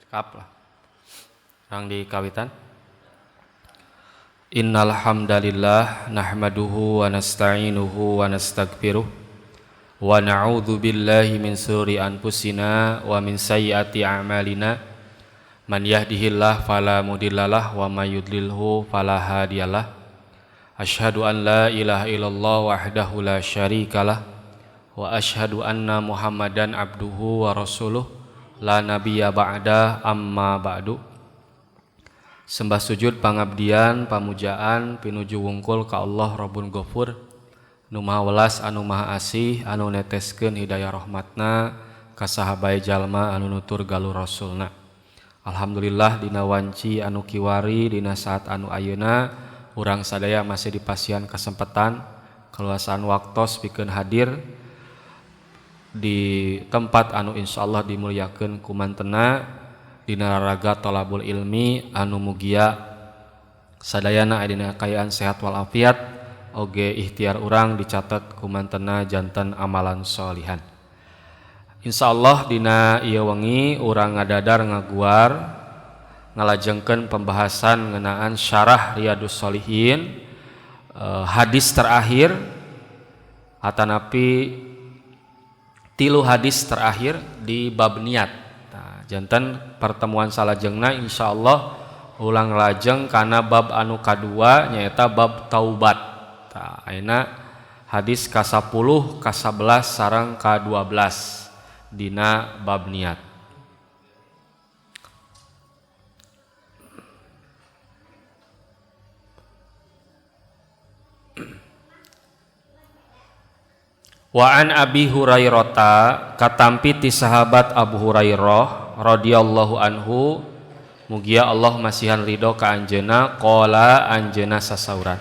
Kap lah. Rang di kawitan. Innal hamdalillah nahmaduhu wa nasta'inuhu wa nastaghfiruh wa na'udzu billahi min shururi anfusina wa min sayyiati a'malina. Man yahdihillahu fala mudhillalah wa may yudlilhu fala hadiyalah. Asyhadu an la ilaha illallah wahdahu la syarikalah wa asyhadu anna Muhammadan abduhu wa rasuluh la nabiyya ba'da amma ba'du. Sembah sujud pangabdian pamujaan pinuju wungkul ka Allah Rabbun Ghafur nu maha welas anu maha asih anu neteskeun hidayah rahmatna ka sahabai jalma anu nutur galur rasulna. Alhamdulillah dina wanci anu kiwari dina saat anu ayeuna urang sadaya masih dipasihan kesempatan keluasan waktos pikeun hadir di tempat anu insyaallah dimuliakeun ku mantena dina raga thalabul ilmi anu mugia sadayana dina kaayaan sehat walafiat oge ikhtiar urang dicatat ku mantena janten amalan sholihan. Insyaallah dina ieu wengi urang ngadadar ngaguar ngalajengkeun pembahasan ngeunaan syarah Riyadhus Shalihin hadis terakhir atanapi 3 hadis terakhir di bab niat. Janten pertemuan salajengna insyaallah ulang lajeng kana bab anu kadua nyaeta bab taubat. Tah ayeuna hadis ka-10, ka-11 sareng ka-12 dina bab niat. Wa an Abi Hurairah katampi ti sahabat Abu Hurairah radhiyallahu anhu mugia Allah masihan ridho ka anjeunna qala anjeunna sasauran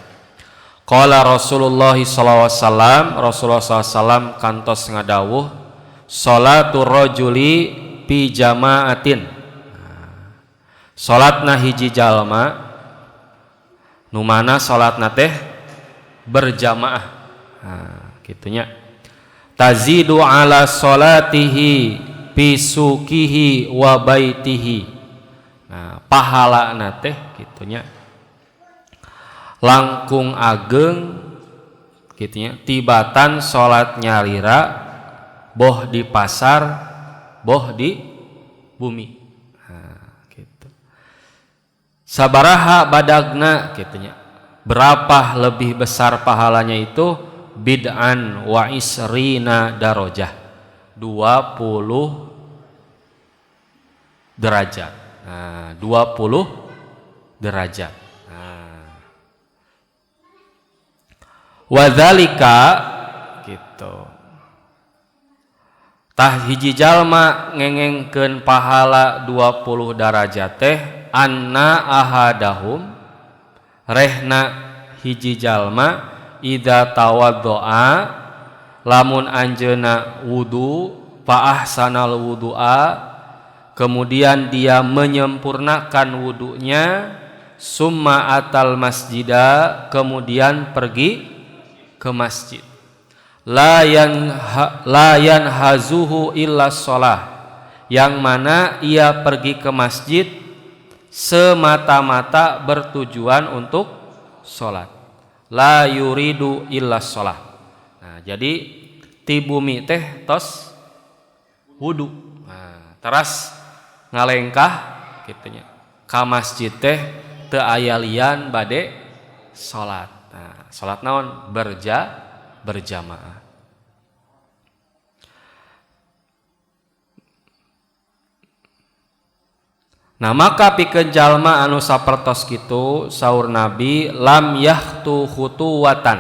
qala Rasulullah sallallahu alaihi wasallam Rasulullah sallallahu alaihi wasallam kantos ngadawuh salatul rajuli fi jamaatin salatna hiji jalma nu mana salatna teh berjamaah kitunya tazidu ala salatihi bisukihi wa baitihi. Nah, pahala teh gitunya langkung ageng gitunya tibatan salat nyarira boh di pasar boh di bumi. Nah, gitu. Sabaraha badagna gitunya. Berapa lebih besar pahalanya itu? Bid'an wa isrina darajah. 20 derajat. Nah, 20 derajat. Nah. Wadzalika gitu. Tah hiji jalma ngengengkeun pahala 20 derajat teh anna ahadahum rehna hiji jalma idza tawaddoa lamun anjeuna wudu fa ahsanal wudu'a kemudian dia menyempurnakan wudunya summa atal masjida kemudian pergi ke masjid la yanhazuhu illa shalah yang mana ia pergi ke masjid semata-mata bertujuan untuk salat la yuridu illa shalah. Nah, jadi ti bumi teh tos wudu. Nah, teras ngalengkah gitunya. Ka masjid teh teu aya lian bade salat. Nah, salat naon? Berjamaah. Nah, maka pikeun jalma anu sapertos kitu saur Nabi lam yahtu khutuwatan.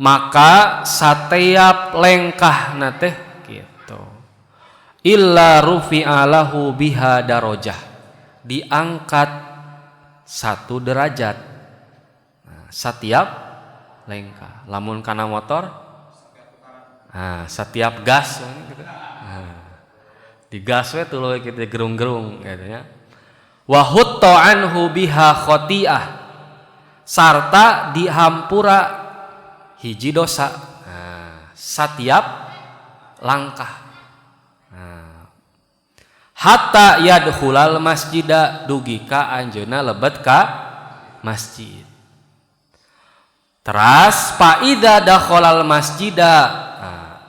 Maka setiap lengkahna teh gitu. Illa rufi'a lahu biha darajah. Diangkat 1 derajat. Nah, setiap lengkah. Lamun kana motor setiap gas gitu. Digas we tuluy kitu gerung-gerung katanya. Wa hutta anhu biha khati'ah. Sarta dihampura hiji dosa. Setiap langkah. hatta yadkhulal masjida dugi ka anjeunna lebet ka masjid. Teras fa idza dakhalal masjida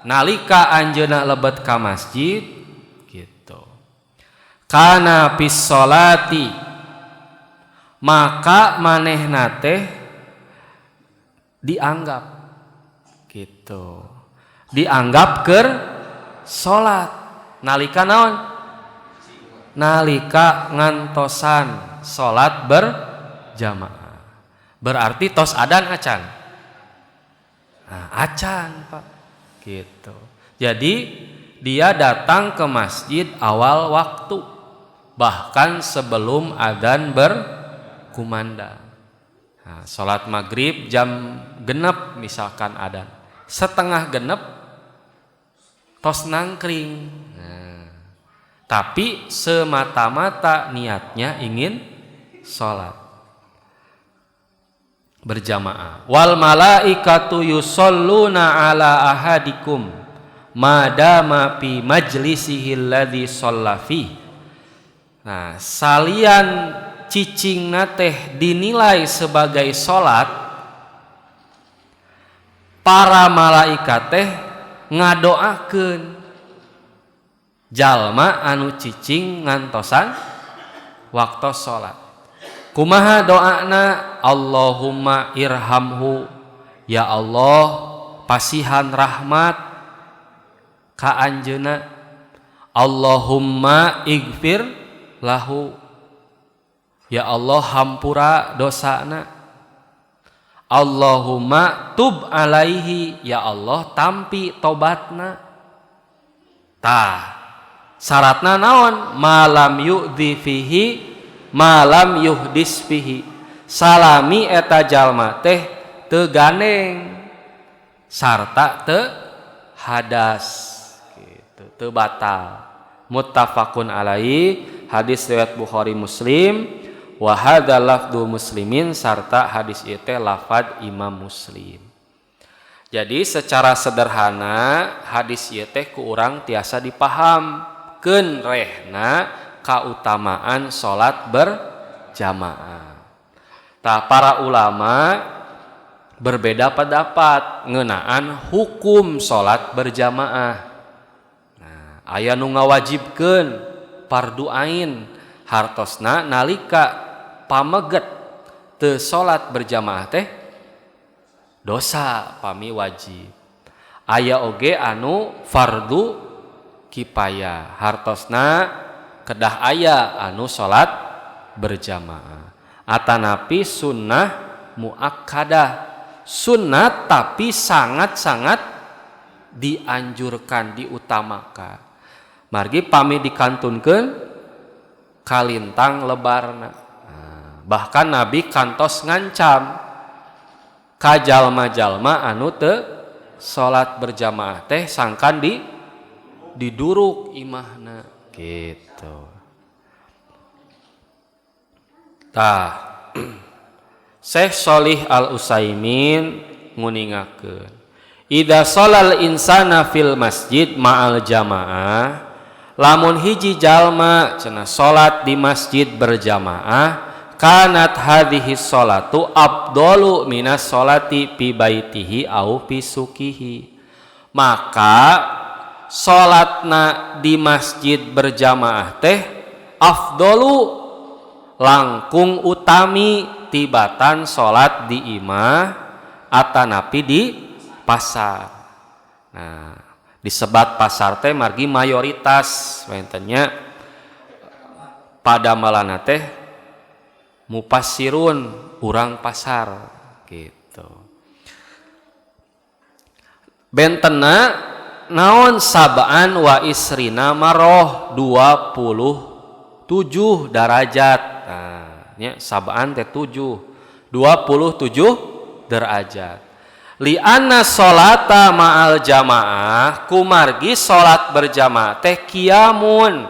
nalika anjeunna lebet ka masjid gitu. Kana pis sholati maka manehna teh dianggap gitu. Dianggap keur salat nalika naon? Nalika ngantosan salat berjamaah. Berarti tos adan acan. Nah, acan, Pak. Gitu. Jadi dia datang ke masjid awal waktu, bahkan sebelum adzan berkumandang. Nah, salat maghrib jam genep misalkan adzan, setengah genep tos nangkring. Nah, tapi semata-mata niatnya ingin salat berjamaah. Wal malaikatu yusholluna ala ahadikum madama fi majlisihi alladzi shalla fi. Nah, salian cicingna teh dinilai sebagai salat, para malaikat teh ngadoakeun jalma anu cicing ngantosan waktu salat. Kumaha doana? Allahumma irhamhu, ya Allah pasihan rahmat ka anjeunna. Allahumma ighfir lahu, ya Allah hampura dosana. Allahumma tub alaihi, ya Allah tampi tobatna. Tah syaratna naon? Malam yu'dhi fihi malam yuhdis fihi, salami eta jalma teh teu ganeng sarta teu hadas gitu, teu batal. Muttafaqun alaihi, hadis riwayat Bukhari Muslim, wa hadza lafdhu muslimin, sarta hadis ieu teh lafaz Imam Muslim. Jadi secara sederhana hadis ieu teh ku urang tiasa dipahamkeun rehna kautamaan salat berjamaah. Tah para ulama berbeda pendapat ngeunaan hukum salat berjamaah. Nah, aya nu ngawajibkeun fardu ain hartosna nalika pameget teu salat berjamaah teh dosa pami wajib. Aya oge anu fardu kifayah hartosna kedah aya anu salat berjamaah. Atanapi sunnah muakkadah, sunnah tapi sangat-sangat dianjurkan, diutamakan. Margi pami dikantunkeun kalintang lebarna. Bahkan Nabi kantos ngancam ka jalma-jalma anu teu salat berjamaah teh sangkan diduruk imahna gitu. Tah Syekh Shalih Al Utsaimin nguningakeun, idza sholal insana fil masjid ma'al jamaah, lamun hiji jalma cenah salat di masjid berjamaah, kanat hadhihi sholatu afdalu minas sholati fi baitihi au fi sukihi, maka salatna di masjid berjamaah teh afdalu langkung utami tibatan salat di imah atanapi di pasar. Nah, disebat pasar teh margi mayoritas wentennya pada malana teh mupassirun urang pasar gitu. Bentena naon sabaan wa isrina maroh 27 derajat. Nah, nya sabaan teh 27 derajat. Li anna sholata ma'al jamaah, kumargi salat berjamaah teh qiyamun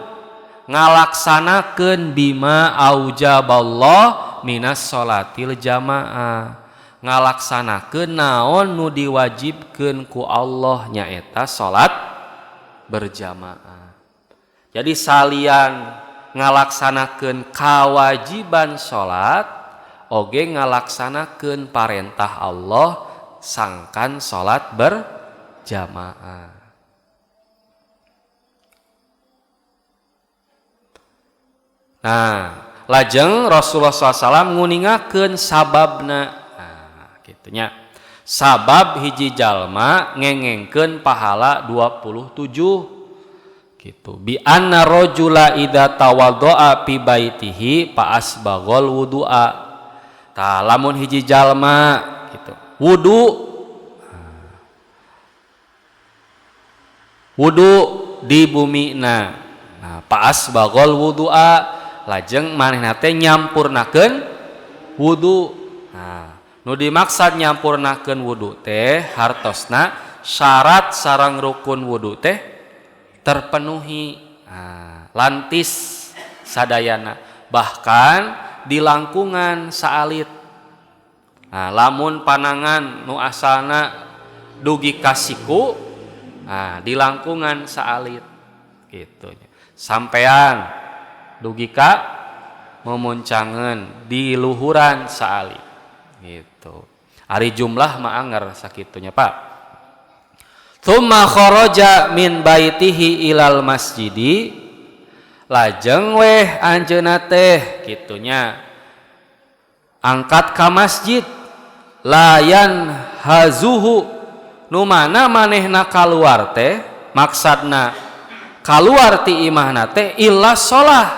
ngalaksanakeun bima aujaballah minas sholatil jamaah, ngalaksanakeun naon nu diwajibkeun ku Allah nyaeta salat berjamaah. Jadi salian ngalaksanakeun kawajiban salat oge ngalaksanakeun parentah Allah sangkan salat berjamaah. Nah, lajeng Rasulullah SAW nguningakeun sababna. Nah, gitunya. Sabab hiji jalma ngengengkeun pahala 27 gitu. Bi anna rajula idza tawaddoa fi baitihi fa asbaghal wudu'a. Tah lamun hiji jalma gitu. Wudu di bumina. Nah, fa asbaghal wudu'a lajeng manehna teh nyampurnakeun wudu. Nah, nu dimaksud nyampurnakeun wudu teh hartosna syarat sareng rukun wudu teh terpenuhi. Nah, lantis sadayana bahkan di langkungan saalit. Nah, lamun panangan nu asalna dugi kasiku, nah, di langkungan saalit gitu. Sampean dugi ka memuncangeun di luhuran saalit gitu. Ari jumlah mah anger sakitunya Pak. Tsumma kharaja min baitihi ilal masjidi lajeng weh anjeunna teh kitunya angkat ka masjid layan hazuhu nu mana manehna kaluar teh maksudna kaluar ti imahna teh illa shalah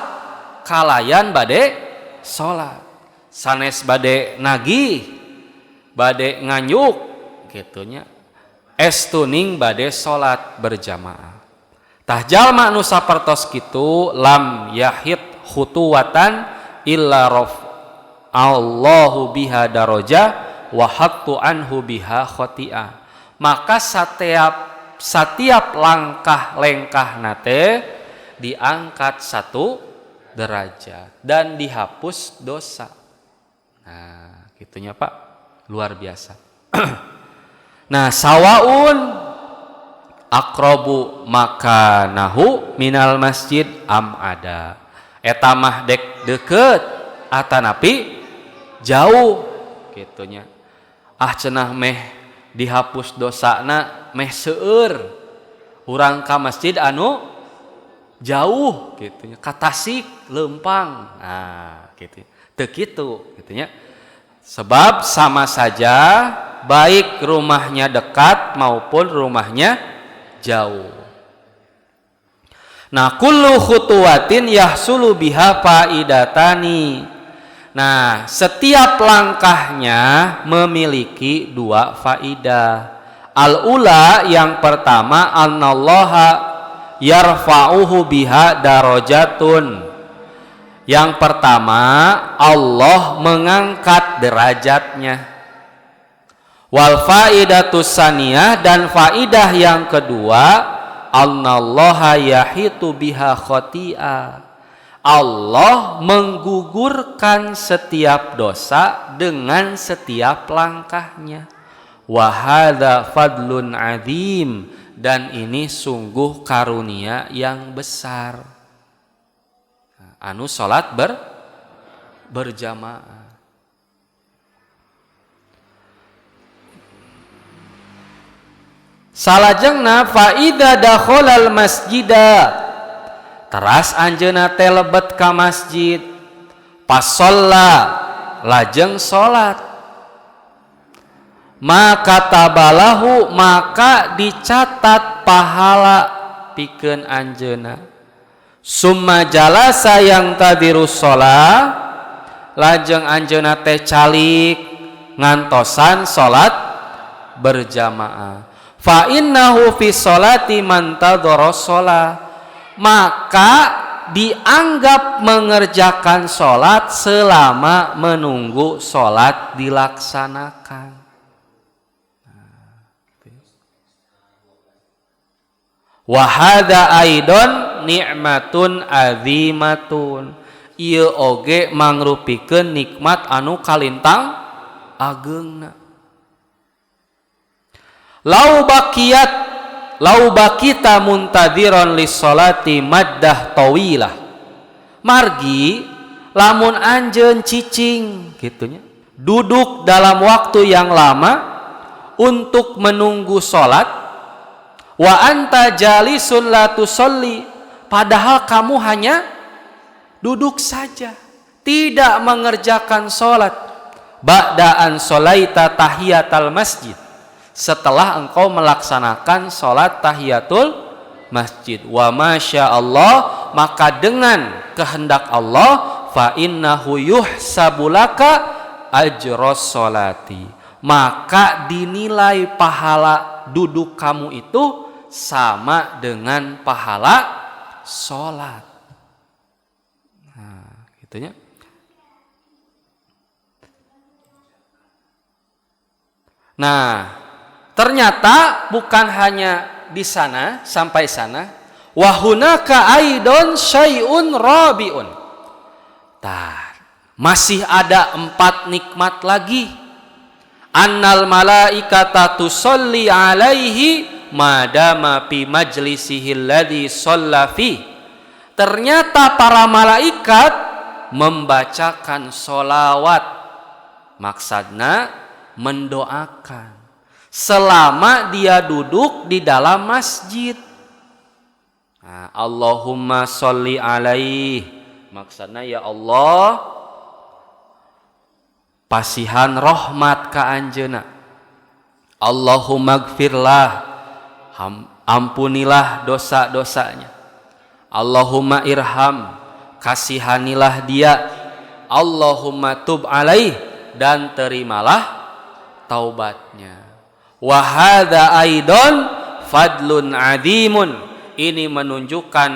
kalayan bade salat sanes bade nagih bade nganyuk kitunya estuning bade salat berjamaah. Tah jalma nu sapertos kitu lam yahid khutuwatan illa raf Allahu biha daraja wa hattu anhu biha khati'ah. Maka setiap langkah lengkahna teh diangkat satu derajat dan dihapus dosa. Nah, gitunya Pak, luar biasa. Nah, sawaun aqrabu makanahu minal masjid am ada. Eta mah dek deket atanapi jauh gitunya. Ah cenah meh dihapus dosana meh seueur urang ka masjid anu jauh gitunya ka Tasik leumpang. Nah, gitu. Teu kitu gitunya. Sebab sama saja baik rumahnya dekat maupun rumahnya jauh. Nah, kullu khutuwatin yahsulu biha faidatani. Nah, setiap langkahnya memiliki dua faidah. Al-ula yang pertama annallaha yarfa'uhu biha darajatun. Yang pertama Allah mengangkat derajatnya. Wal faidatus saniyah dan faidah yang kedua annallaha yahitu biha khati'ah. Allah menggugurkan setiap dosa dengan setiap langkahnya. Wa hadza fadlun adzim dan ini sungguh karunia yang besar. Anu salat berjamaah. Salajengna fa idza dakhalal masjida teras anjeunna teh lebet ka masjid pasalla lajeng salat maka tabalahu maka dicatat pahala pikeun anjeunna summa jalasa yang tadirus shalah lajeng anjeunna teh calik ngantosan salat berjamaah. Fa innahu fi sholati man tadhara shalah maka dianggap mengerjakan sholat selama menunggu sholat dilaksanakan. Wa hadza aidon ni'matun azimatun. Ieu oge mangrupikeun nikmat anu kalintang ageungna. Lau bakiyat lau bakita muntadiron lissolati maddah tawilah, margi lamun anjeun cicing gitunya duduk dalam waktu yang lama untuk menunggu sholat, wa anta jalisun la tusolli, padahal kamu hanya duduk saja tidak mengerjakan sholat, ba'daan sholaita tahiyatal masjid, setelah engkau melaksanakan sholat tahiyatul masjid, wa masya Allah, maka dengan kehendak Allah, fa innahu yuhsabulaka ajros sholati, maka dinilai pahala duduk kamu itu sama dengan pahala sholat. Nah, gitunya. Nah, ternyata bukan hanya di sana sampai sana, wa hunaka aidon syai'un rabiun. Masih ada 4 nikmat lagi. Annal malaikata tusolli alaihi madama fi majlisihi alladhi shalla fi. Ternyata para malaikat membacakan sholawat, maksudnya mendoakan selama dia duduk di dalam masjid. Nah, Allahumma sholli alaihi, maksudnya ya Allah pasihan rahmat ka anjeuna. Allahumma gfirlah, ampunilah dosa-dosanya. Allahumma irham, kasihanilah dia. Allahumma tub alaih, dan terimalah taubatnya. Wa hadza aidon fadlun adimun, ini menunjukkan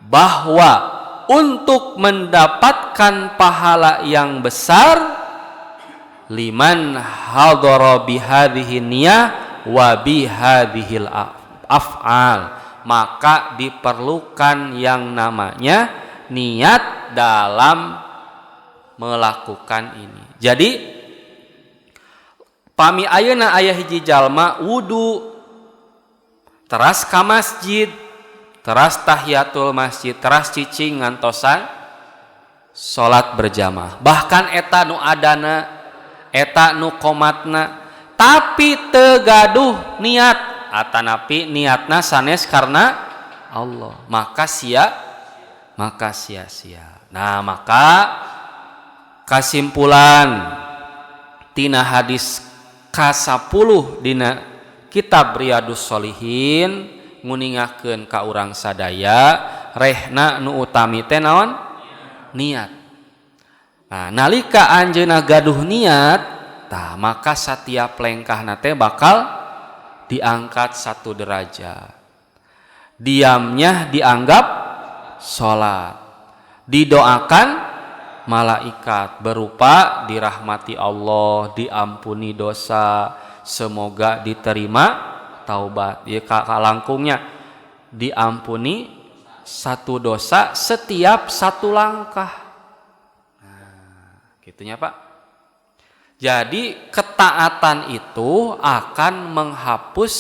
bahwa untuk mendapatkan pahala yang besar, liman hadara bihadhihi niyah wa bihadhil af'al, maka diperlukan yang namanya niat dalam melakukan ini. Jadi pami ayeuna aya hiji jalma wudu teras ka masjid, teras tahiyatul masjid, teras cicing ngantosan salat berjamaah, bahkan eta nu adana, eta nu qomatna, tapi teu gaduh niat, atanapi niatna sanes karena Allah, maka sia-sia. Nah, maka kesimpulan tina hadis ka-10 dina kitab Riyadhus Shalihin nguningakeun ka urang sadaya, rehna nu utami teh naon? Niat. Nah, nalika anjeunna gaduh niat, maka setiap lengkahna teh bakal diangkat 1 derajat. Diamnya dianggap sholat, didoakan malaikat berupa dirahmati Allah, diampuni dosa, semoga diterima taubat. Ya, langkungnya diampuni 1 dosa setiap 1 langkah. Gitunya Pak. Jadi ketaatan itu akan menghapus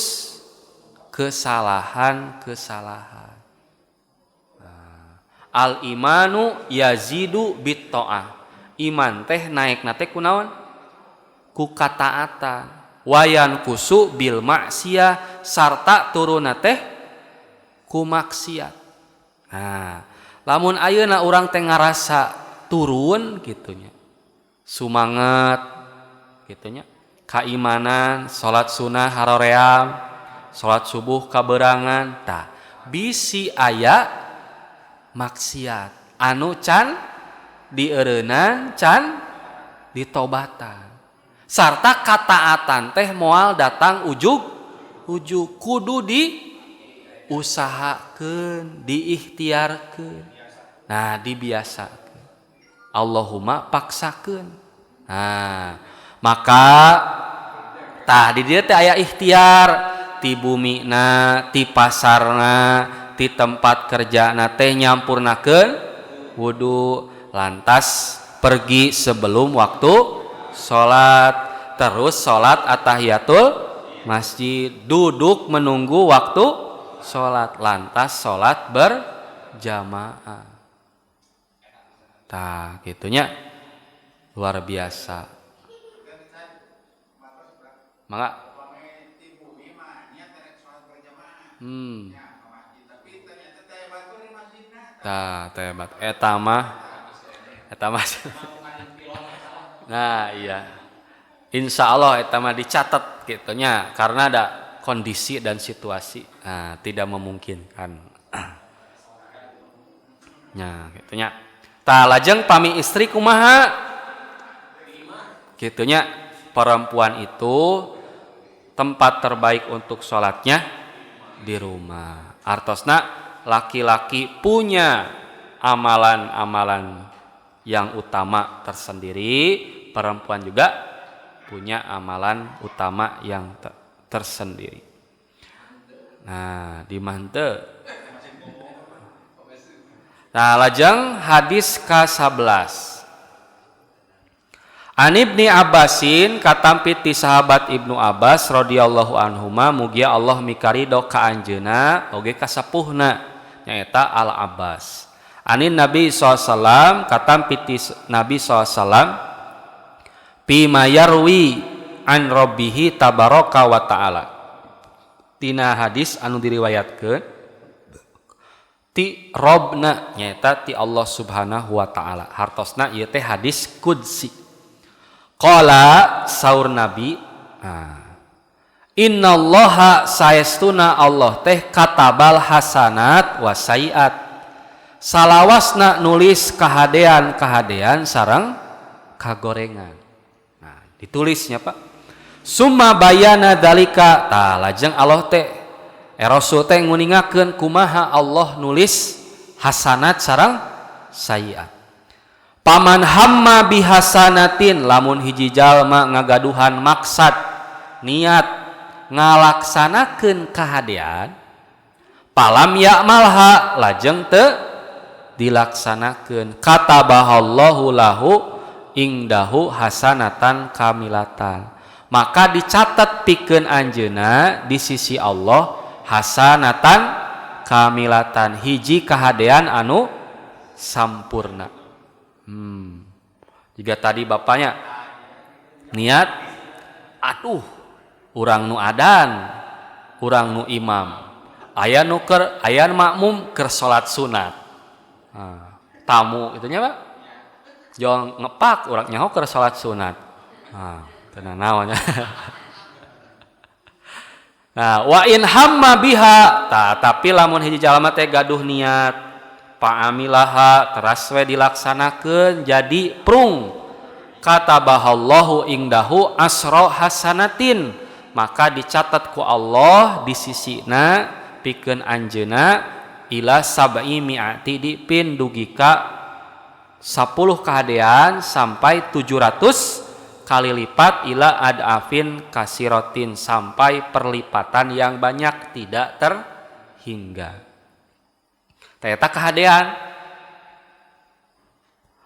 kesalahan-kesalahan. Al imanu yazidu bit ta'ah. Iman teh naik nate kunaon? Ku kataatan. Wayan kusu bil maksiyah, sarta turun teh ku maksiat. Nah, lamun ayeuna urang teh ngarasa turun gitunya, sumanget gitunya, keimanan, salat sunah haroream, salat subuh kaberangan, bisi aya maksiat anu can dieureunnan, can ditobatan, sarta kataatan teh moal datang ujug kudu diusahakeun, diikhtiarkeun. Nah, dibiasakeun. Allahumma paksakeun. Nah, maka di dieu teh aya ikhtiar ti bumina, ti pasarna, ti tempat kerjana teh nyampurnakeun wudu, lantas pergi sebelum waktu salat, terus salat at-tahiyatul masjid, duduk menunggu waktu sholat, lantas sholat berjamaah. Tah, gitunya luar biasa. Maka tah tebat eta mah nah iya insya Allah eta mah dicatat gitunya karena ada kondisi dan situasi tidak memungkinkan. Nah gitunya tah lajeng pami istri kumaha gitunya perempuan itu tempat terbaik untuk sholatnya di rumah. Artosna laki-laki punya amalan-amalan yang utama tersendiri, perempuan juga punya amalan utama yang tersendiri. Nah, di mante. Nah, lajeng hadis ke-11. An Ibni Abbasin katampi ti sahabat Ibnu Abbas radhiyallahu anhuma mugia Allah mikarido ka anjeunna oge ka sapuhna nyaeta Al Abbas. Anin Nabi SAW katampi ti Nabi SAW pi mayarwi an rabbihi tabaraka wa taala. Tina hadis anu diriwayatkeun ti Robna nyaeta ti Allah Subhanahu wa taala. Hartosna ieu teh hadis qudsi. Qala saur Nabi innallaha saestuna Allah teh katabal hasanat wa sayiat salawasna nulis kahadean sareng kagorengan. Nah ditulisnya Pak summa bayana dalika tah lajeng Allah teh Rasul teh nguningakeun kumaha Allah nulis hasanat sareng sayiat. Paman hamma bihasanatin lamun hiji jalma ngagaduhan maksad niat ngalaksanakeun kahadean palam ya'malha lajeng teu dilaksanakeun katabahallahu lahu ingdahu hasanatan kamilatan maka dicatat pikeun anjeunna di sisi Allah hasanatan kamilatan hiji kahadean anu sampurna. Jika tadi bapaknya niat aduh urang nu adan urang nu imam aya nu keur aya makmum keur salat sunat tamu itunya Pak jong ngepak urang nyaho keur salat sunat teu naonnya. Nah wa in hamma biha tapi lamun hiji jalma teh gaduh niat fa'amilaha teras we dilaksanakeun jadi prung katabahallahu ingdahu asra hasanatin maka dicatat ku Allah di sisina pikeun anjeunna ila sab'i mi'ati dipin dugi ka 10 kahadean sampai 700 kali lipat ila adafin kasiratin sampai perlipatan yang banyak tidak terhingga. Eta kahadean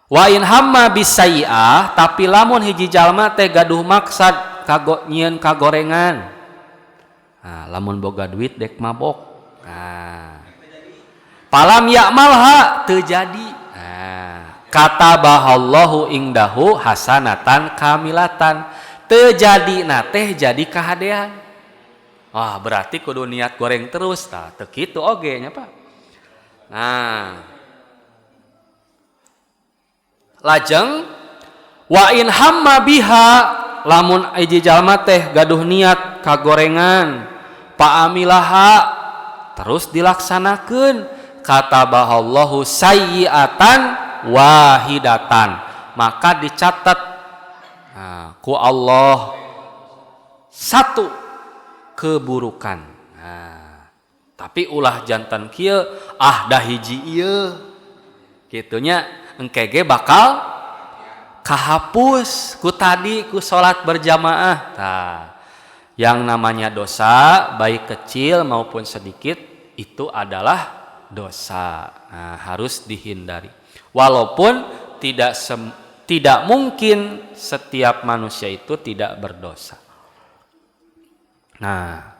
wa in hamma bisayi'ah tapi lamun hiji jalma teh gaduh maksad nyieun kagorengan lamun boga duit dek mabok palam ya'malha teu jadi katabahallahu ingdahu hasanatan kamilatan teu jadi teh jadi kahadean berarti kudu niat goreng terus teu kitu oge nya Pak. Nah, lajeng wa in hamma biha lamun hiji jalma teh gaduh niat kagorengan paamilaha terus dilaksanakeun katabahallahu sayyi'atan wahidatan maka dicatat ku Allah satu keburukan. Tapi ulah jantan kieu dah hiji ieu kitunya engke ge bakal kahapus ku tadi ku salat berjamaah. Yang namanya dosa baik kecil maupun sedikit itu adalah dosa. Harus dihindari. Walaupun tidak mungkin setiap manusia itu tidak berdosa. Nah,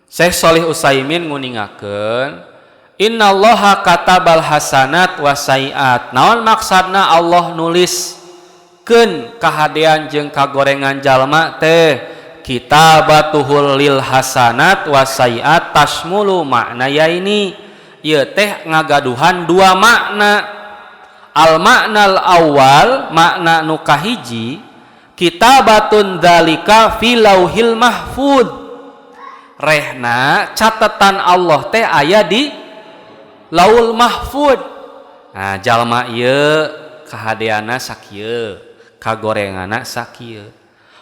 Syekh Shalih Utsaimin nguningakeun innallaha katabal hasanat wasaiat. Naon maksudna Allah nuliskeun kahadean jeung kagorengan jalma teh kitabatuhul lil hasanat wasaiat tasmulu makna yaini. Ieu teh ngagaduhan dua makna. Al maknal awal makna nu kahiji kitabatun dzalika fi lauhil mahfud. Rehna catatan Allah teh aya di Laul Mahfud. Nah, jalma ieu kahadeana sakieu, kagorengana sakieu.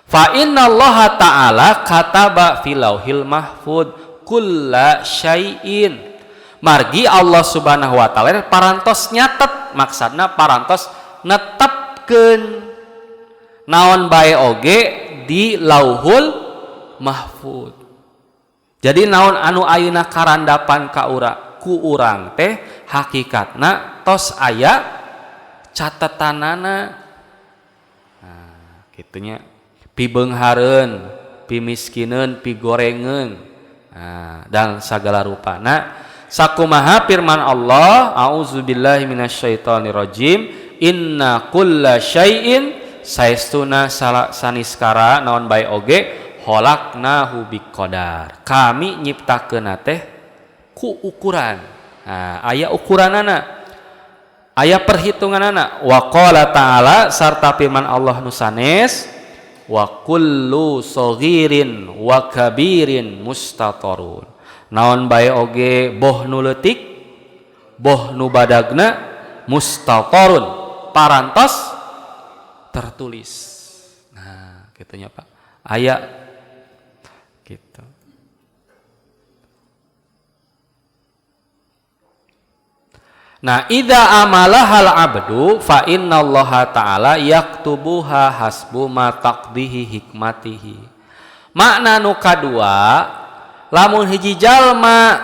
Fa innallaha ta'ala kataba fi lauhil mahfud kulla syai'in. Margi Allah Subhanahu wa taala parantos nyatet, maksudna parantos netepkeun naon bae oge di Lauhul Mahfud. Jadi naon anu ayeuna karandapan ka ku urang teh hakikatna tos aya catatanana. Nah, kitunya pibeunghareun, pimiskineun, pigorengeun, dan segala rupana. Sakumaha firman Allah, a'udzubillahi minasyaitonirrajim, inna kulla syai'in saestuna saniskara naon bae oge khalaqnahu biqadar. Kami nyiptakeun teh ku ukuran. Nah, aya ukuranana, aya perhitunganana. Wa qala ta'ala sarta firman Allah nu sanes, wa kullu saghirin wa kabirin mustatarun. Naon bae oge boh nu leutik, boh nu badagna mustatarun, parantos tertulis. Nah, kitunya Pak. Aya gitu. Nah, idza amalahal abdu fa innallaha ta'ala yaktubuha hasbu ma taqdihi hikmatihi. Makna nu kadua, lamun hiji jalma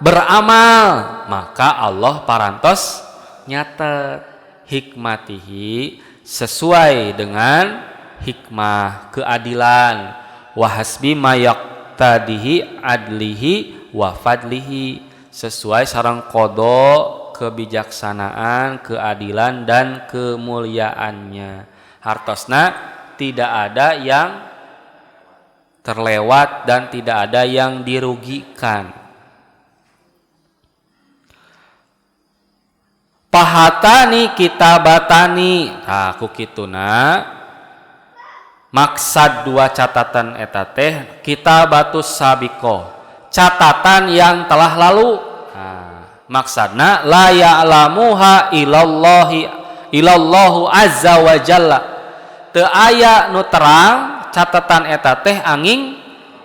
beramal maka Allah parantos nyatet hikmatihi sesuai dengan hikmah keadilan wa hasbi ma yaqtadihi adlihi wa fadlihi sesuai sareng qada kebijaksanaan, keadilan dan kemuliaannya. Hartosna tidak ada yang terlewat dan tidak ada yang dirugikan. Pahatani kitabatani. Nah, ku kituna maksad dua catatan eta teh kitabatus sabiqah, catatan yang telah lalu. Nah, maksudna la ya'lamuha illallahu azza wa jalla. Teu aya nu terang catatan eta teh angin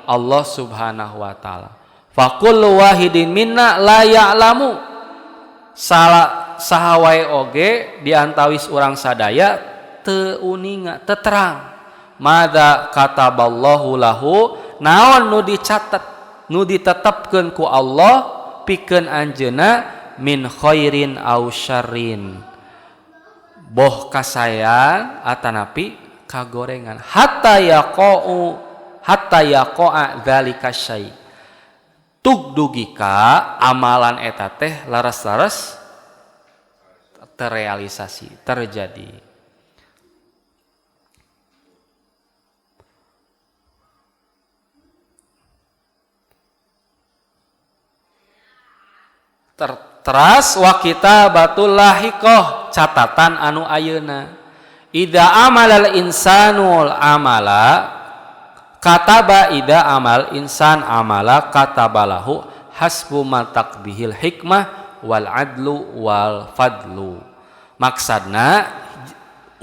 Allah Subhanahu wa taala. Fa kullu wahidin minna la ya'lamu. Saha wae oge di antawis urang sadaya teu uninga, teu terang. Madza kataballahu lahu, naon nu dicatet, nu ditetepkeun ku Allah pikeun anjeunna min khairin aw syarrin. Boh kasayan atanapi kagorengan hatta yaqa'a dzalika syai. Tugdugika amalan eta teh laras-laras terrealisasi, terjadi. Teras wa kitabatul lahiqah, catatan anu ayeuna. Idza amalal insanul amala kataba, ida amal insan amala katabalahu hasbu ma taqdihil hikmah wal adlu wal fadlu. Maksudna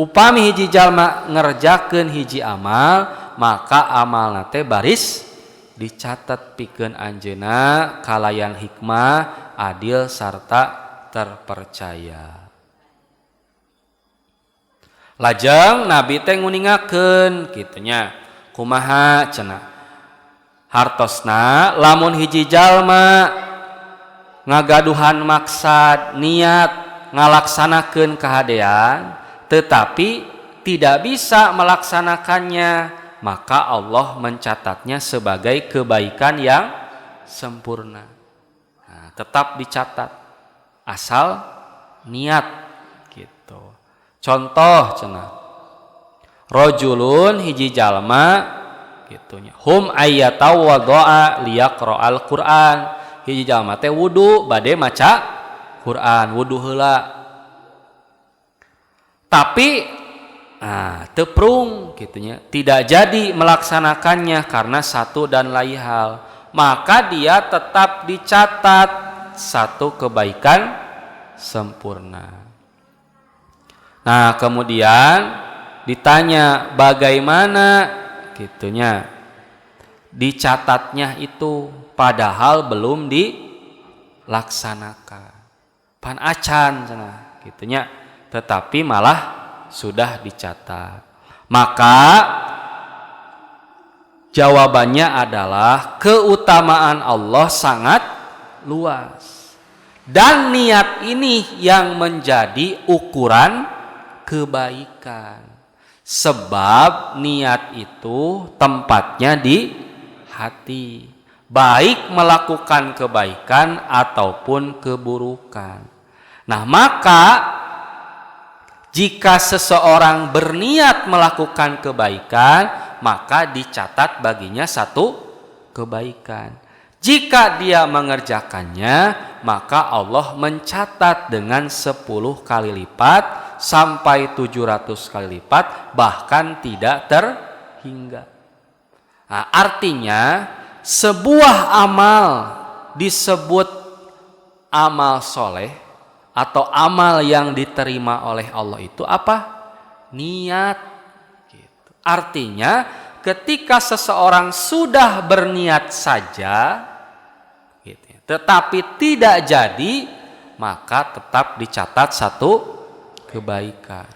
upami hiji jalma ngerjakeun hiji amal, maka amalna teh baris dicatat pikeun anjeunna kalayan hikmah, adil sarta terpercaya. Lajeng Nabi teh nguningakeun kitunya kumaha cenah hartosna lamun hiji jalma ngagaduhan maksad niat ngalaksanakeun kahadean tetapi tidak bisa melaksanakannya maka Allah mencatatnya sebagai kebaikan yang sempurna. Nah, tetap dicatat asal niat gitu. Contoh cenah rajulun hiji jalma gitunya hum ayyatau wadoa liyaqra'al Qur'an, hiji jalma teh wudu bade maca Quran, wudu heula tapi teprung gitunya, tidak jadi melaksanakannya karena satu dan lain hal, maka dia tetap dicatat satu kebaikan sempurna. Nah, kemudian ditanya bagaimana gitunya dicatatnya itu padahal belum dilaksanakan. Pan acan cenah gitunya, tetapi malah sudah dicatat. Maka jawabannya adalah keutamaan Allah sangat luas. Dan niat ini yang menjadi ukuran kebaikan. Sebab niat itu tempatnya di hati. Baik melakukan kebaikan ataupun keburukan. Nah, maka jika seseorang berniat melakukan kebaikan, maka dicatat baginya satu kebaikan. Jika dia mengerjakannya, maka Allah mencatat dengan 10 kali lipat sampai 700 kali lipat, bahkan tidak terhingga. Nah, artinya sebuah amal disebut amal soleh atau amal yang diterima oleh Allah itu apa? Niat. Gitu. Artinya ketika seseorang sudah berniat saja, gitu, tetapi tidak jadi, maka tetap dicatat satu kebaikan.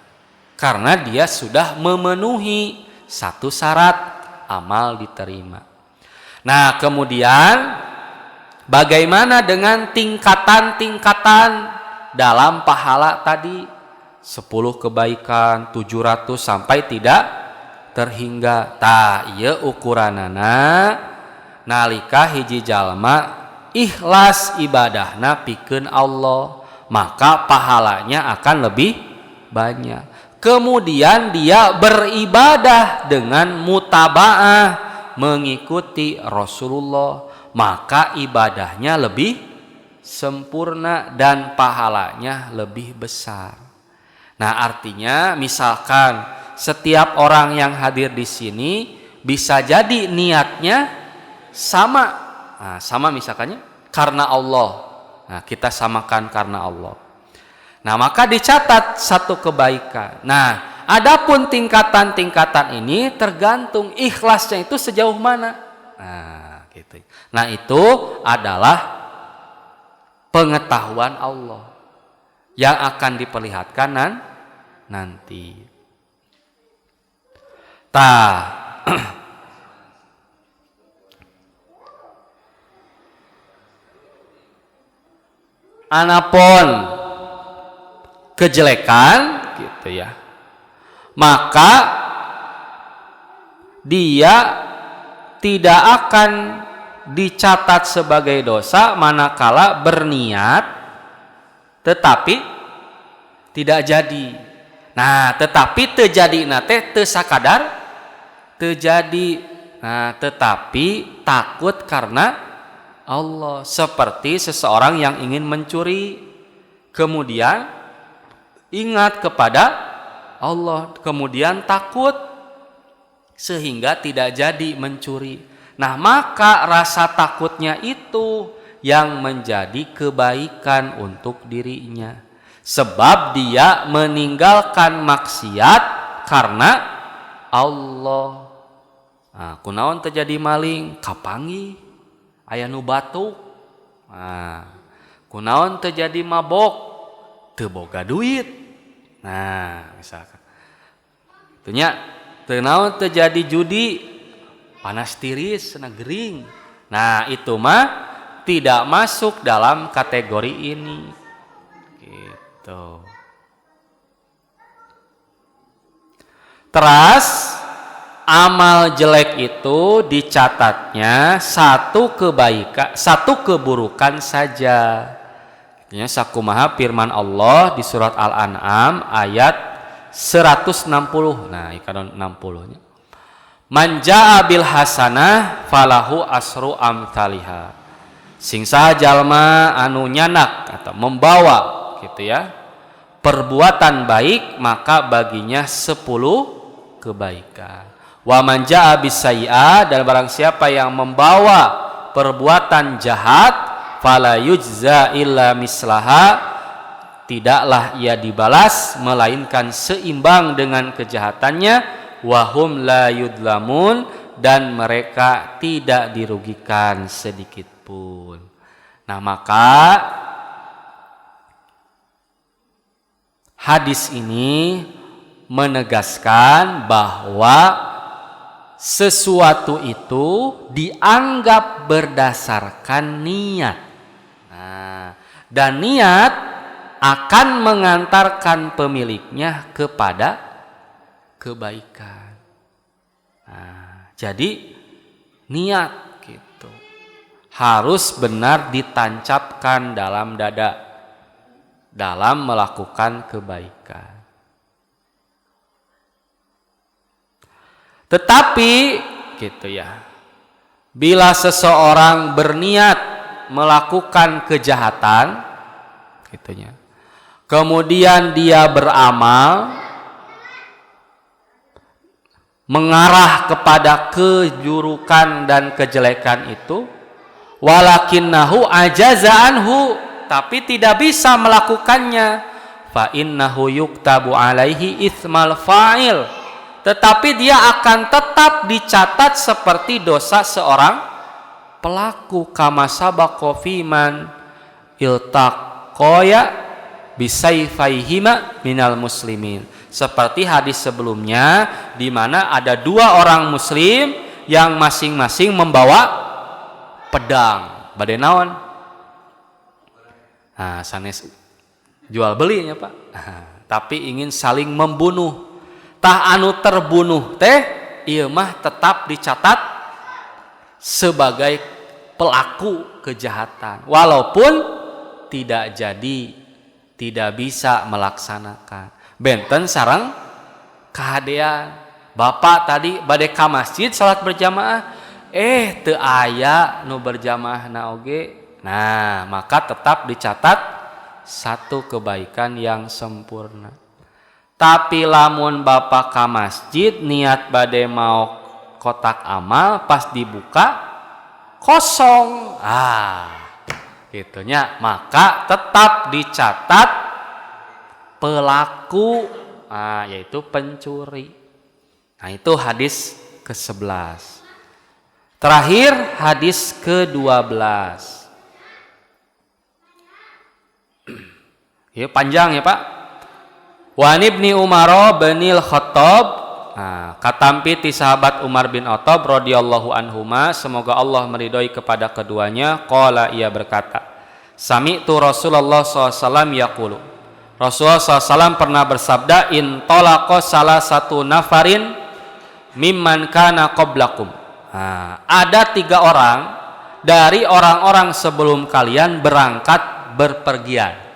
Karena dia sudah memenuhi satu syarat amal diterima. Nah, kemudian bagaimana dengan tingkatan-tingkatan dalam pahala tadi? 10 kebaikan, 700 sampai tidak terhingga. Ta ieu ukuranana nalika hiji jalma ikhlas ibadahna pikeun Allah, maka pahalanya akan lebih banyak. Kemudian dia beribadah dengan mutabaah mengikuti Rasulullah, maka ibadahnya lebih sempurna dan pahalanya lebih besar. Nah, artinya misalkan setiap orang yang hadir di sini bisa jadi niatnya sama. Nah, sama misalkannya karena Allah. Nah, kita samakan karena Allah. Nah, maka dicatat satu kebaikan. Nah, adapun tingkatan-tingkatan ini tergantung ikhlasnya itu sejauh mana. Nah, gitu. Nah, itu adalah pengetahuan Allah yang akan diperlihatkan nanti. Anapun kejelekan gitu ya, maka dia tidak akan dicatat sebagai dosa manakala berniat tetapi tidak jadi. Nah, tetapi terjadi nate teu sakadar terjadi. Nah, tetapi takut karena Allah, seperti seseorang yang ingin mencuri kemudian ingat kepada Allah, kemudian takut sehingga tidak jadi mencuri. Nah, maka rasa takutnya itu yang menjadi kebaikan untuk dirinya. Sebab dia meninggalkan maksiat karena Allah. Nah, kunaon terjadi maling? Kapangi aya nu batuk. Nah, kunaon terjadi mabok? Teu boga duit. Nah, misalkan. Itunya, kunaon terjadi judi? Panas tiris, sana gering. Nah, itu mah tidak masuk dalam kategori ini. Gitu. Terus amal jelek itu dicatatnya satu kebaikan, satu keburukan saja. Artinya sakumaha firman Allah di surat Al-An'am ayat 160. Nah, ikanon 60-nya. Man jaa bil hasanah falahu asru amthaliha. Sing saha jalma anu nyanak atau membawa gitu ya, perbuatan baik, maka baginya 10 kebaikan. Wa man jaa bisayyi'ah, dan barang siapa yang membawa perbuatan jahat, fala yujza illa mislaha, tidaklah ia dibalas melainkan seimbang dengan kejahatannya, wahum la yudlamun, dan mereka tidak dirugikan sedikit pun. Nah, maka hadis ini menegaskan bahwa sesuatu itu dianggap berdasarkan niat. Nah, dan niat akan mengantarkan pemiliknya kepada kebaikan. Nah, jadi niat gitu harus benar ditancapkan dalam dada dalam melakukan kebaikan. Tetapi gitu ya, bila seseorang berniat melakukan kejahatan gitunya, kemudian dia beramal mengarah kepada kejurukan dan kejelekan itu, walakinnahu ajaza anhu, tapi tidak bisa melakukannya, fa innahu yuktabu alaihi itsmal fa'il, tetapi dia akan tetap dicatat seperti dosa seorang pelaku. Kama sabaqa fiman iltaqaya bisayfaihima minal muslimin, seperti hadis sebelumnya di mana ada dua orang muslim yang masing-masing membawa pedang. Bade naon? Nah, sanes jual belinya Pak. Tapi ingin saling membunuh. Tah anu terbunuh teh ieu mah tetap dicatat sebagai pelaku kejahatan, walaupun tidak bisa melaksanakan. Benten sareng kahadean bapak tadi bade ka masjid salat berjamaah, teu aya nu berjamaah na oge. Nah, maka tetap dicatat satu kebaikan yang sempurna. Tapi lamun bapak ka masjid niat bade mau kotak amal, pas dibuka kosong, gitunya, maka tetap dicatat pelaku, yaitu pencuri. Nah, itu hadis ke-11. Terakhir hadis ke-12. Ya, panjang ya Pak. Wa ibni Umar bin Al-Khattab, katampi ti sahabat Umar bin Khattab radhiyallahu anhuma, semoga Allah meridhoi kepada keduanya, qala, ia berkata, sami'tu Rasulullah SAW yaqulu, Rasulullah SAW pernah bersabda, in talaqa salah satu nafarin mimman kana qablakum. Ada 3 orang dari orang-orang sebelum kalian berangkat berpergian.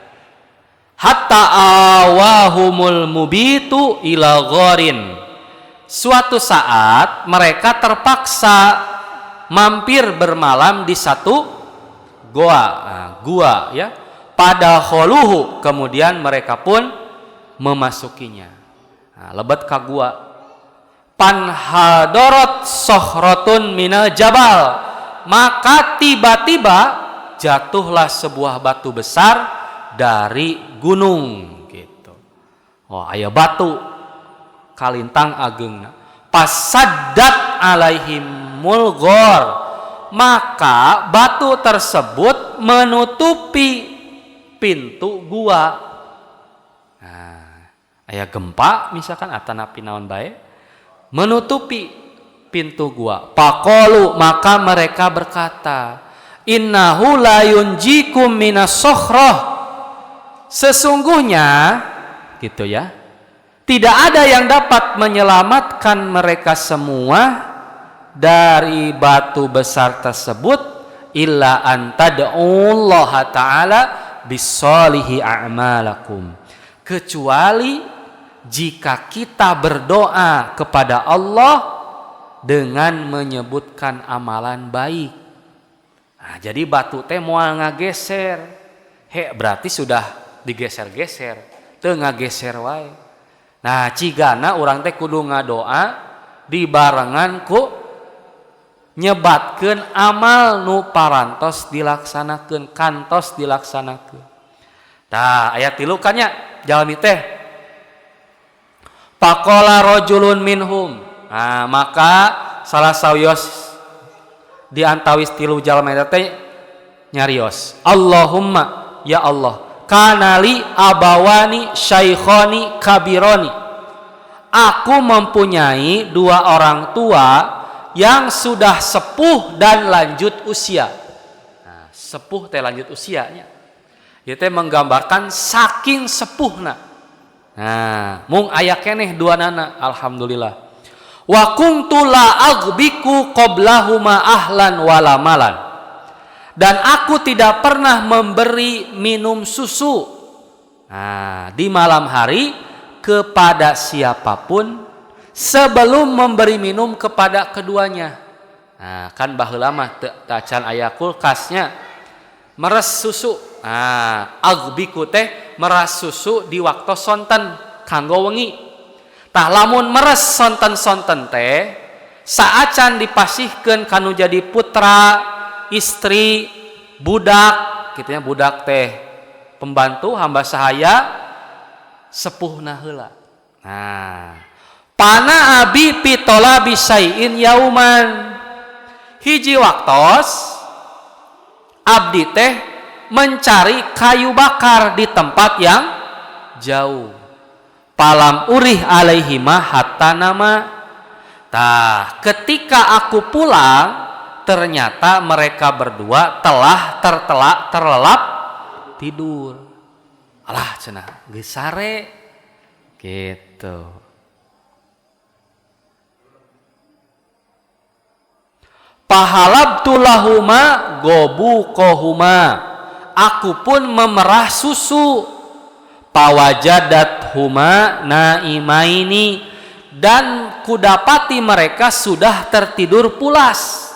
Hatta awahumul mubitu ila gharin. Suatu saat mereka terpaksa mampir bermalam di satu gua ya. Pada kholuhu, kemudian mereka pun memasukinya. Lebet ka gua. Panhadorot sohrotun minal jabal, maka tiba-tiba jatuhlah sebuah batu besar dari gunung gitu. Aya batu kalintang ageungna. Pasaddat alaihimul ghor, maka batu tersebut menutupi pintu gua. Aya gempa misalkan atanapi naon bae, menutupi pintu gua. Faqalu, maka mereka berkata, innahu la yunjikum minas sokhrah, sesungguhnya gitu ya, Tidak ada yang dapat menyelamatkan mereka semua dari batu besar tersebut illa an tad'ullaha ta'ala bisolihi a'malakum, kecuali jika kita berdoa kepada Allah dengan menyebutkan amalan baik. Nah, jadi batu teh moal ngageser, berarti sudah digeser-geser, teu ngageser wae. Nah, cigana urang teh kudu ngadoa dibarengan ku nyebatkeun amal nu parantos dilaksanakeun, kantos dilaksanakeun. Tah, ayat 3 kan nya jalmi teh faqala rajulun minhum. Nah, maka salah sawios di antawis 3 jalma eta teh nyarios, Allahumma ya Allah, kanali abawani syaikhoni kabironi, aku mempunyai 2 orang tua yang sudah sepuh dan lanjut usia. Nah, sepuh teh lanjut usianya, ieu teh menggambarkan saking sepuhna. Nah, mung aya keneh 2 nana, alhamdulillah. Wa kuntu la aghbiku qablahuma ahlan wala malan, dan aku tidak pernah memberi minum susu di malam hari kepada siapapun sebelum memberi minum kepada keduanya. Nah, kan baheula mah teu tacan aya kulkasnya meres susu. Aghbiku teh meres susu di waktu sonten kanggo wengi. Tah lamun meres sonten-sonten teh saacan dipasihkeun kanu jadi putra, istri, budak, kitu nya, budak teh pembantu hamba sahaya sepuhna heula. Nah, pana abi pitola bisain yauman, hiji waktos abdi teh mencari kayu bakar di tempat yang jauh. Palam urih alaihima hatta nama. Tah, ketika aku pulang, ternyata mereka berdua telah terlelap tidur. Alah cenah geus sare gitu. Pahalabtu lahuma gobukohuma, aku pun memerah susu. Pawajadat huma naimaini, dan kudapati mereka sudah tertidur pulas.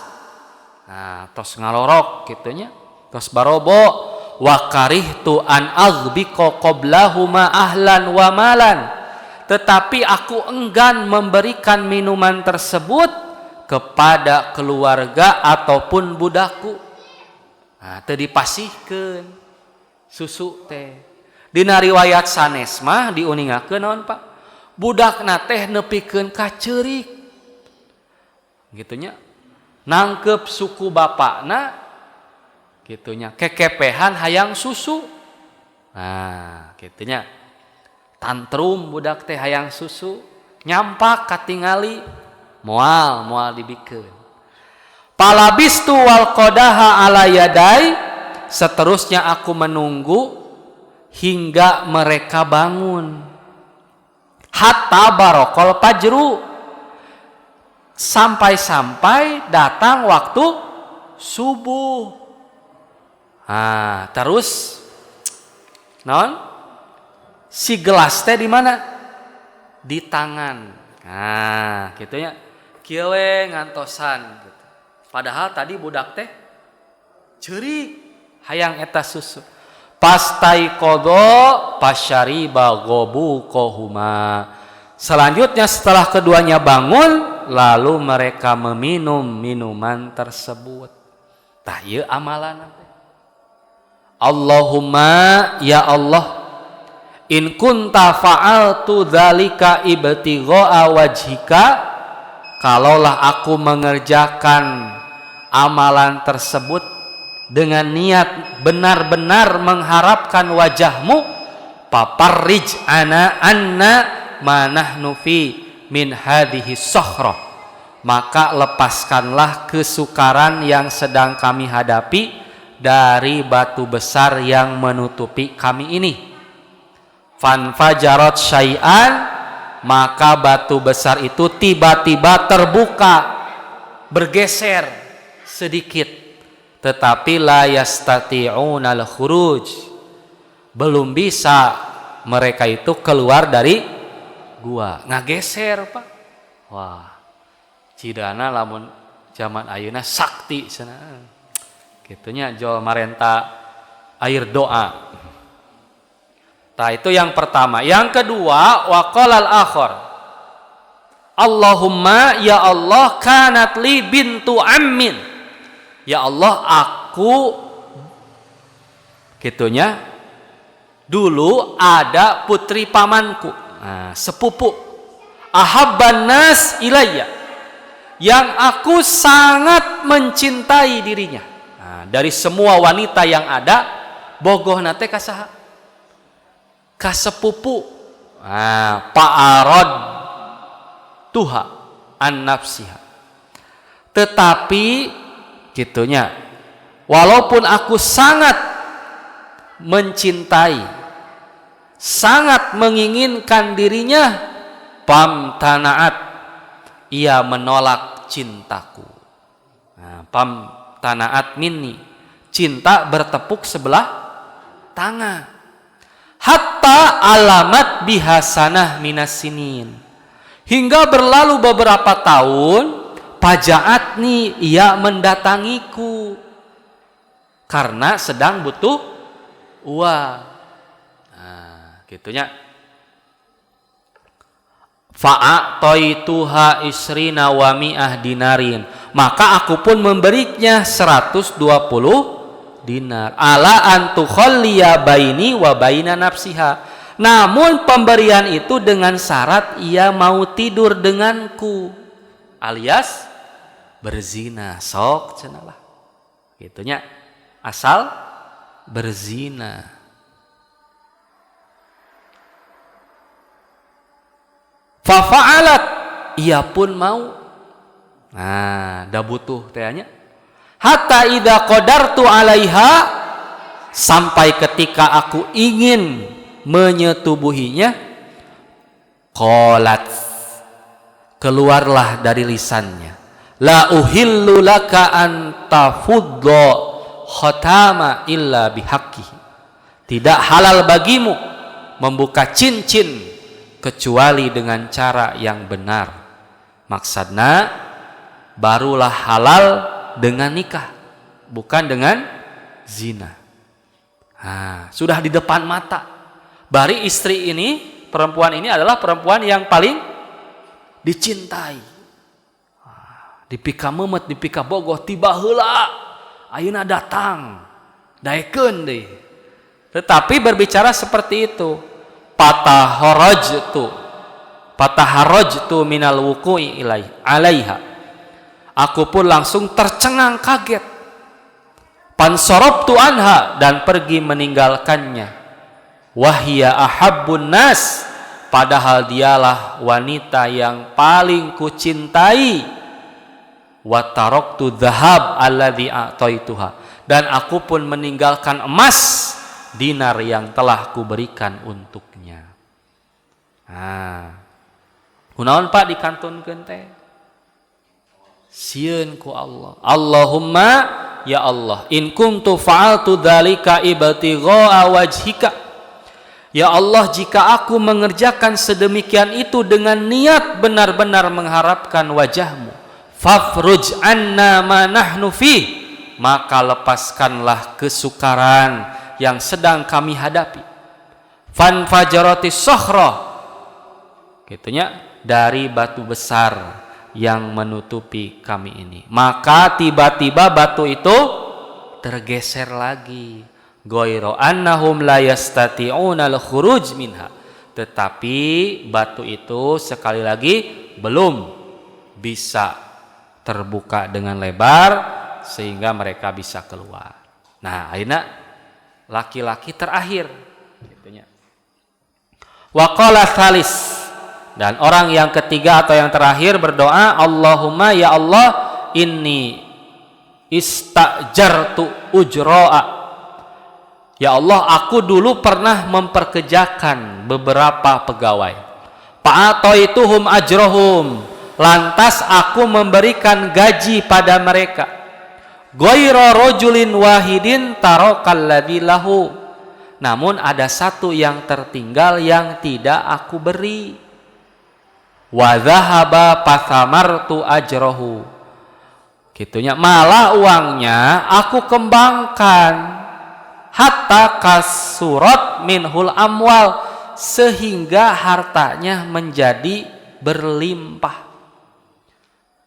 Nah, tos ngalorok gitunya, tos barobo. Wa karihtu an aghbiqa qablahuma ahlan wa malan, tetapi aku enggan memberikan minuman tersebut kepada keluarga ataupun budakku. Nah, teu dipasihkeun susu teh. Dina riwayat sanes mah diuningakeun naon Pak? Budakna teh nepikeun ka ceurik. Kitu nya. Nangkep suku bapakna kitu nya, kekepehan hayang susu. Nah, kitu nya. Tantrum budak teh hayang susu, nyampak katingali moal dibikeun. Palabistu wal qadaha ala yadai, seterusnya aku menunggu hingga mereka bangun. Hatta barokol fajru, sampai datang waktu subuh. Terus naon? Si gelas teh di mana? Di tangan. Nah, kitu nya. Kieu we ngantosan gitu. Padahal tadi budak teh ceurik hayang eta susu. Pastai kodo pasyariba gobu kohuma. Selanjutnya setelah keduanya bangun, lalu mereka meminum minuman tersebut. Tah ieu amalan. Allahumma ya Allah, in kunta fa'altu dzalika ibtigha'a wajhika, kalaulah aku mengerjakan amalan tersebut dengan niat benar-benar mengharapkan wajahmu, paparrij anna manahnu fi min hadhihi sohroh, maka lepaskanlah kesukaran yang sedang kami hadapi dari batu besar yang menutupi kami ini. Fanfajarat syai'an, maka batu besar itu tiba-tiba terbuka, bergeser sedikit, tetapi la yastati'unal khuruj, belum bisa mereka itu keluar dari gua. Ngageser, Pak. Wah, cidana lamun zaman ayeuna sakti cenah. Kitunya jual marenta air doa. Nah, itu yang pertama. Yang kedua, waqalal akhar, Allahumma ya Allah kanat li bintu ammin. Ya Allah, aku gitunya dulu ada putri pamanku, sepupu, ahabban nas ilayya, yang aku sangat mencintai dirinya. Dari semua wanita yang ada, bogoh nate kasaha? Kasepupu. Pa'arad tuha an nafsiha. Tetapi gitunya, walaupun aku sangat mencintai, sangat menginginkan dirinya, pamtanaat, ia menolak cintaku. Pamtanaat minni, cinta bertepuk sebelah tangan. Hatta alamat bihasanah minasinin, hingga berlalu beberapa tahun, pajaatni, ia mendatangiku karena sedang butuh uang. Gitunya. Fa'atoituha isrina wa mi'ah dinarin, maka aku pun memberinya 120 dinar. Ala antu khalliya baini wa baina nafsiha, namun pemberian itu dengan syarat ia mau tidur denganku, alias berzina. Sok cenah, gitunya, asal berzina. Fafa'alat, ia pun mau. Dah butuh tehnya. Hatta idza qadartu 'alaiha, sampai ketika aku ingin menyetubuhinya, qalat, keluarlah dari lisannya, la uhillu laka an tafudda khatama illa bihaqqihi, tidak halal bagimu membuka cincin kecuali dengan cara yang benar. Maksudna barulah halal dengan nikah, bukan dengan zina. Sudah di depan mata. Bari istri ini, perempuan ini adalah perempuan yang paling dicintai. Dipika memet, dipika bogoh, tiba heula ayeuna datang, daekeun deui. Tetapi berbicara seperti itu, pataharajtu minal wuqu'i alaiha, aku pun langsung tercengang kaget. Pansorobtu anha, dan pergi meninggalkannya. Wahia ahabbun nas, padahal dialah wanita yang paling kucintai. Wataroktu dhahab alladhi a'taituha, dan aku pun meninggalkan emas, dinar yang telah kuberikan untuknya. Kunaon Pak dikantunkeun teh? Sieun ku Allah. Allahumma ya Allah, in kuntu fa'altu dzalika ibtigha'a wajhika. Ya Allah, jika aku mengerjakan sedemikian itu dengan niat benar-benar mengharapkan wajahmu, fafruj anna ma nahnu fi, maka lepaskanlah kesukaran yang sedang kami hadapi. Fanfajaratis sakhra, gitunya, dari batu besar yang menutupi kami ini. Maka tiba-tiba batu itu tergeser lagi. Ghairu annahum la yastati'una al-khuruj minha, tetapi batu itu sekali lagi belum bisa terbuka dengan lebar sehingga mereka bisa keluar. Nah, akhirnya laki-laki terakhir gitunya. Wa qala tsalis, dan orang yang ketiga atau yang terakhir berdoa, Allahumma ya Allah, inni istajartu ujra'a. Ya Allah, aku dulu pernah memperkerjakan beberapa pegawai. fa'ataituhum ajrohum, lantas aku memberikan gaji pada mereka. Ghairu rajulin wahidin tarakal ladzi lahu, namun ada satu yang tertinggal yang tidak aku beri. Wa dhahaba pathamartu ajrohu, gitunya, malah uangnya aku kembangkan. Hatta kasurat minhul amwal, sehingga hartanya menjadi berlimpah.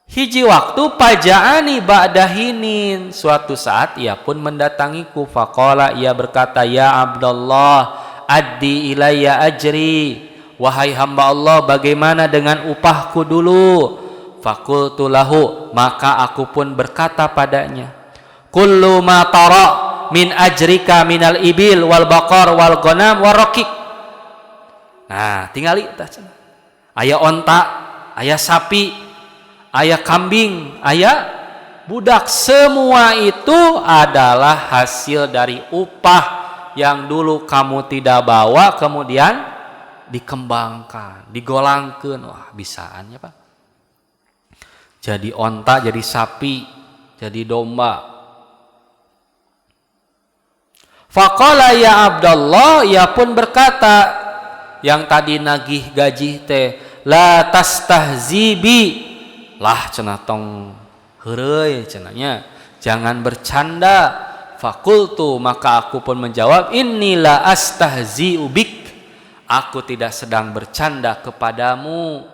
Hiji waktu paja'ani ba'dahinin, suatu saat ia pun mendatangiku. Faqala, ia berkata, ya Abdullah, addi ilayya ajri, wahai hamba Allah, bagaimana dengan upahku dulu? Faqultu lahu, maka aku pun berkata padanya, kullu ma tara min ajrika minal ibil wal baqar wal ghanam war raqiq. Nah, tingali tah cenah. Aya onta, aya sapi, aya kambing, aya budak, semua itu adalah hasil dari upah yang dulu kamu tidak bawa, kemudian dikembangkan, digolangkeun. Wah, bisaan ya Pak. Jadi onta, jadi sapi, jadi domba. Faqala ya Abdullah, ia pun berkata, yang tadi nagih gaji teh, la tastahzibi, lah cenah tong heureuy cenahnya, jangan bercanda. Fakultu, maka aku pun menjawab, innila astahzi'u bik, aku tidak sedang bercanda kepadamu.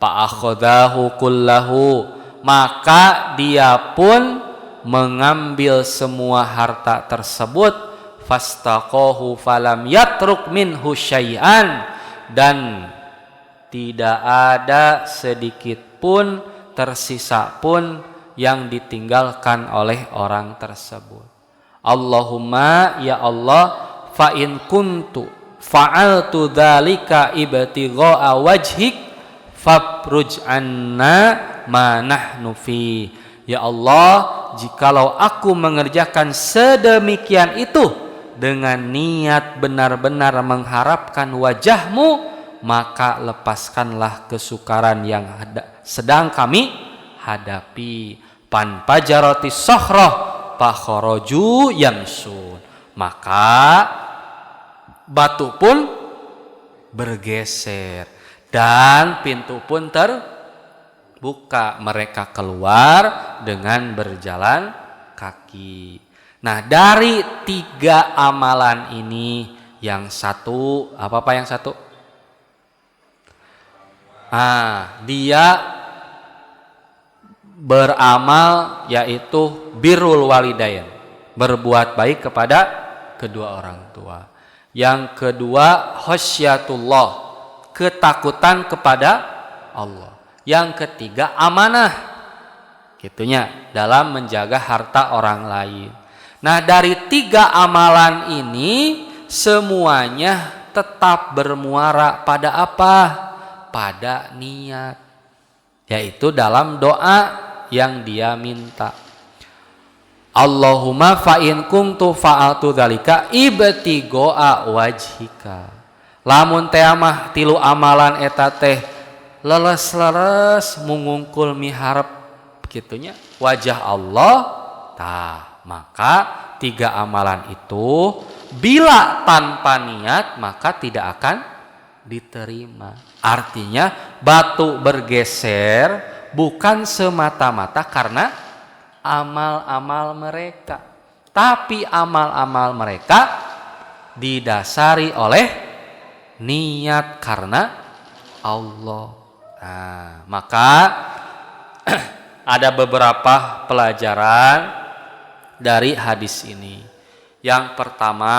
Fa'akhadahu kullahu, maka dia pun mengambil semua harta tersebut. Fastaqahu falam yatruk minhu syai'an, dan tidak ada sedikit pun, tersisa pun yang ditinggalkan oleh orang tersebut. Allahumma, ya Allah, fa in kuntu fa'altu dzalika ibtigha'a wajhik fabruj anna ma nahnu fi. Ya Allah, jikalau aku mengerjakan sedemikian itu dengan niat benar-benar mengharapkan wajahmu, maka lepaskanlah kesukaran yang sedang kami hadapi. Pan pajarati sohroh pakoroju yamsun, maka batu pun bergeser dan pintu pun terbuka, mereka keluar dengan berjalan kaki. Nah, dari 3 amalan ini, yang satu apa yang satu? Dia beramal yaitu birrul walidain, berbuat baik kepada kedua orang tua. Yang kedua khasyatullah, ketakutan kepada Allah. Yang ketiga amanah, gitunya, dalam menjaga harta orang lain. Nah, dari 3 amalan ini semuanya tetap bermuara pada apa? Pada niat, yaitu dalam doa yang dia minta. Allahumma fa in kuntu fa'altu dzalika ibtigha'a wajhika. Lamun teh mah 3 amalan eta teh leles-leres mungungkul miharep gitunya wajah Allah, maka 3 amalan itu bila tanpa niat maka tidak akan diterima. Artinya batu bergeser bukan semata-mata karena amal-amal mereka, tapi amal-amal mereka didasari oleh niat karena Allah. Nah, maka ada beberapa pelajaran dari hadis ini. Yang pertama,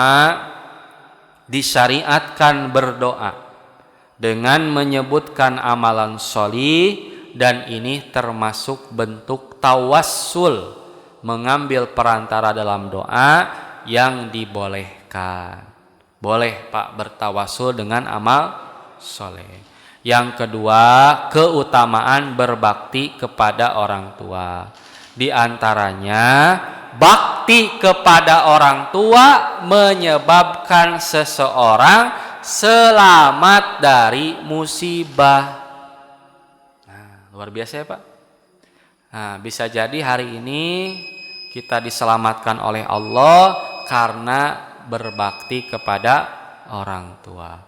disyariatkan berdoa dengan menyebutkan amalan sholih, dan ini termasuk bentuk tawassul, mengambil perantara dalam doa yang dibolehkan. Boleh Pak bertawassul dengan amal sholih. Yang kedua, keutamaan berbakti kepada orang tua. Di antaranya, bakti kepada orang tua menyebabkan seseorang selamat dari musibah. Nah, luar biasa ya Pak. Nah, bisa jadi hari ini kita diselamatkan oleh Allah karena berbakti kepada orang tua.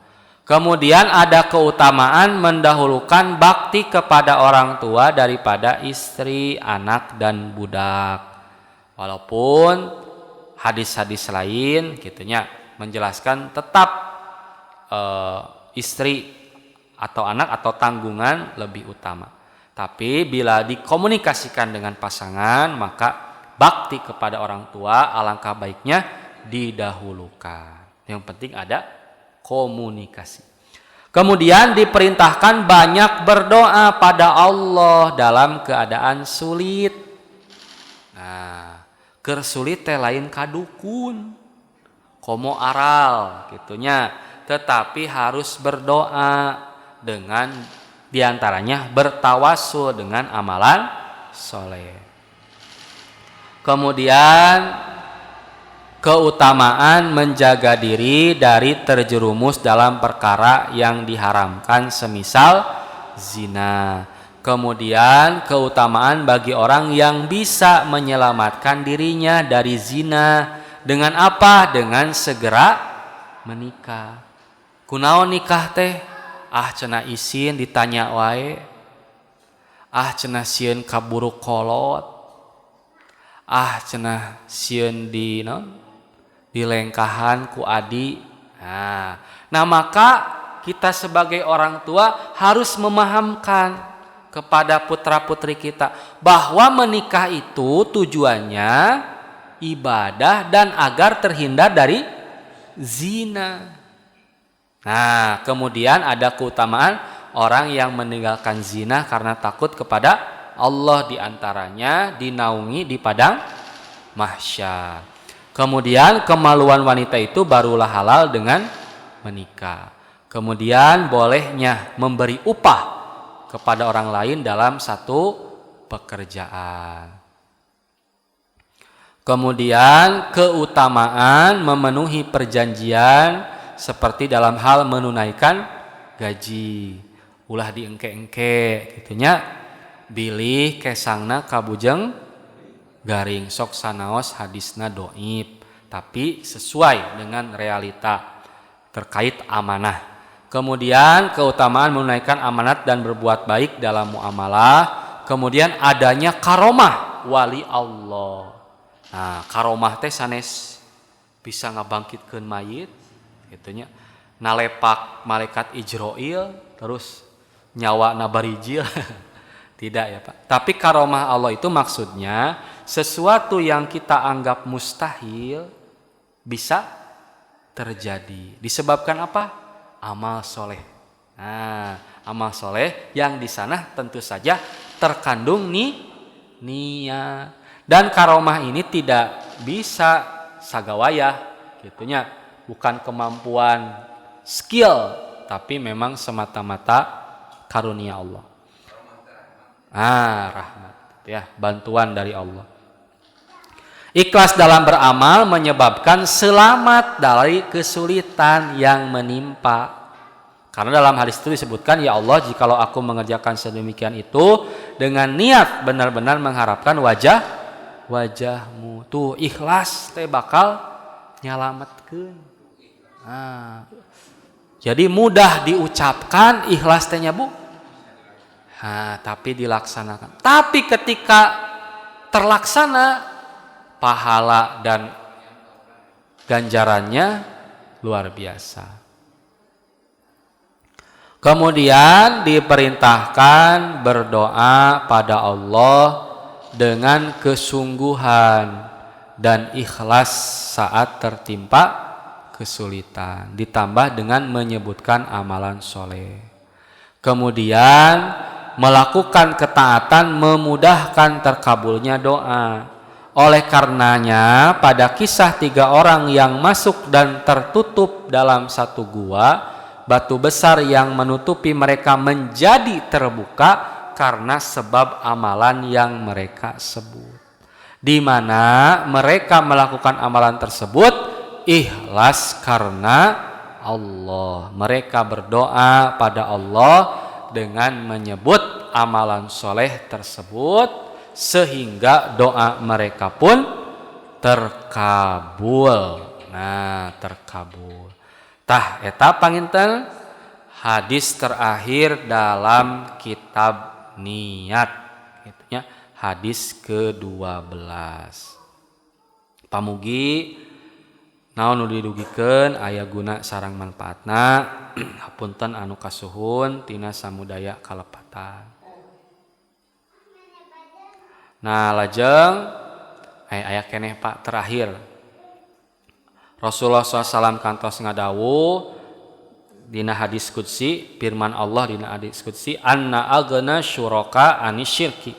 Kemudian ada keutamaan mendahulukan bakti kepada orang tua daripada istri, anak, dan budak. Walaupun hadis-hadis lain gitunya menjelaskan tetap istri atau anak atau tanggungan lebih utama. Tapi bila dikomunikasikan dengan pasangan, maka bakti kepada orang tua alangkah baiknya didahulukan. Yang penting ada komunikasi. Kemudian diperintahkan banyak berdoa pada Allah dalam keadaan sulit. Nah, keur sulit teh lain kadukun, komo aral gitunya, tetapi harus berdoa dengan diantaranya bertawasul dengan amalan soleh. Kemudian keutamaan menjaga diri dari terjerumus dalam perkara yang diharamkan semisal zina. Kemudian keutamaan bagi orang yang bisa menyelamatkan dirinya dari zina dengan apa? Dengan segera menikah. Kunaon nikah teh? Ah cenah isin ditanya wae. Ah cenah sieun kaburu kolot. Ah cenah sieun di lengkahan ku adi. Nah maka kita sebagai orang tua harus memahamkan kepada putra-putri kita bahwa menikah itu tujuannya ibadah dan agar terhindar dari zina. Nah, kemudian ada keutamaan orang yang meninggalkan zina karena takut kepada Allah, diantaranya dinaungi di padang mahsyar. Kemudian kemaluan wanita itu barulah halal dengan menikah. Kemudian bolehnya memberi upah kepada orang lain dalam satu pekerjaan. Kemudian keutamaan memenuhi perjanjian seperti dalam hal menunaikan gaji, ulah diengke-engke gitunya, bilih kesangna kabujeng garing, sok sanaos hadisna doib, tapi sesuai dengan realita terkait amanah. Kemudian keutamaan menunaikan amanat dan berbuat baik dalam muamalah. Kemudian adanya karomah wali Allah. Nah, karomah teh sanes bisa ngabangkitkeun mayit gitunya, nalepak malaikat Ijroil terus nyawa nabarijil. Tidak ya Pak. Tapi karomah Allah itu maksudnya sesuatu yang kita anggap mustahil bisa terjadi. Disebabkan apa? Amal soleh. Nah, amal soleh yang di sana tentu saja terkandung niat. Dan karomah ini tidak bisa sagawayah gitunya, bukan kemampuan skill, tapi memang semata-mata karunia Allah. Rahmat ya, bantuan dari Allah. Ikhlas dalam beramal menyebabkan selamat dari kesulitan yang menimpa. Karena dalam hadis itu disebutkan, ya Allah, jikalau aku mengerjakan sedemikian itu dengan niat benar-benar mengharapkan wajahmu, tuh ikhlas teh bakal nyalametkeun. Jadi mudah diucapkan ikhlas tehnya Bu. Tapi dilaksanakan. Tapi ketika terlaksana, pahala dan ganjarannya luar biasa. Kemudian diperintahkan berdoa pada Allah dengan kesungguhan dan ikhlas saat tertimpa kesulitan, ditambah dengan menyebutkan amalan soleh. Kemudian melakukan ketaatan memudahkan terkabulnya doa. Oleh karenanya pada kisah 3 orang yang masuk dan tertutup dalam satu gua, batu besar yang menutupi mereka menjadi terbuka karena sebab amalan yang mereka sebut. Di mana mereka melakukan amalan tersebut ikhlas karena Allah. Mereka berdoa pada Allah dengan menyebut amalan soleh tersebut, sehingga doa mereka pun terkabul. Nah, terkabul. Tah eta panginten hadis terakhir dalam kitab niat, gitu nya, hadis ke-12. Pamugi naon nu didugikeun aya guna sareng manfaatna, hapunten anu kasuhun tina samudaya kalepatan. Nah, lajeng aya keneh Pak terakhir. Rasulullah SAW kantos ngadawuh dina hadis qudsi, firman Allah dina hadis qudsi, anna aghna syuraka anisyirki.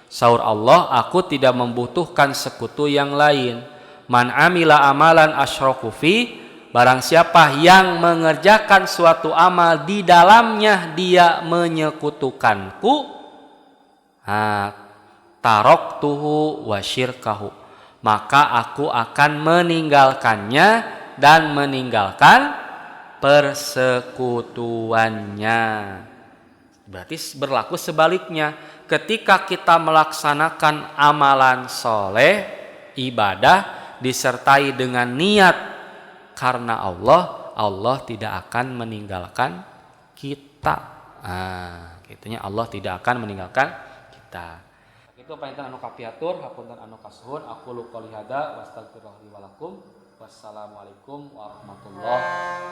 Saur Allah, aku tidak membutuhkan sekutu yang lain. Man amila amalan asyraku fi, barang siapa yang mengerjakan suatu amal di dalamnya dia menyekutukanku, taraktuhu wa syirkahu, maka aku akan meninggalkannya dan meninggalkan persekutuannya. Berarti berlaku sebaliknya. Ketika kita melaksanakan amalan soleh, ibadah, disertai dengan niat karena Allah, Allah tidak akan meninggalkan kita. Gitunya, Allah tidak akan meninggalkan kita. Itu panjenengan anu kapiatur, hapunten anu kasuhun, aku lu qouli hada wa astaghfirullahi wa lakum. Wassalamualaikum warahmatullahi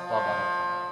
wabarakatuh.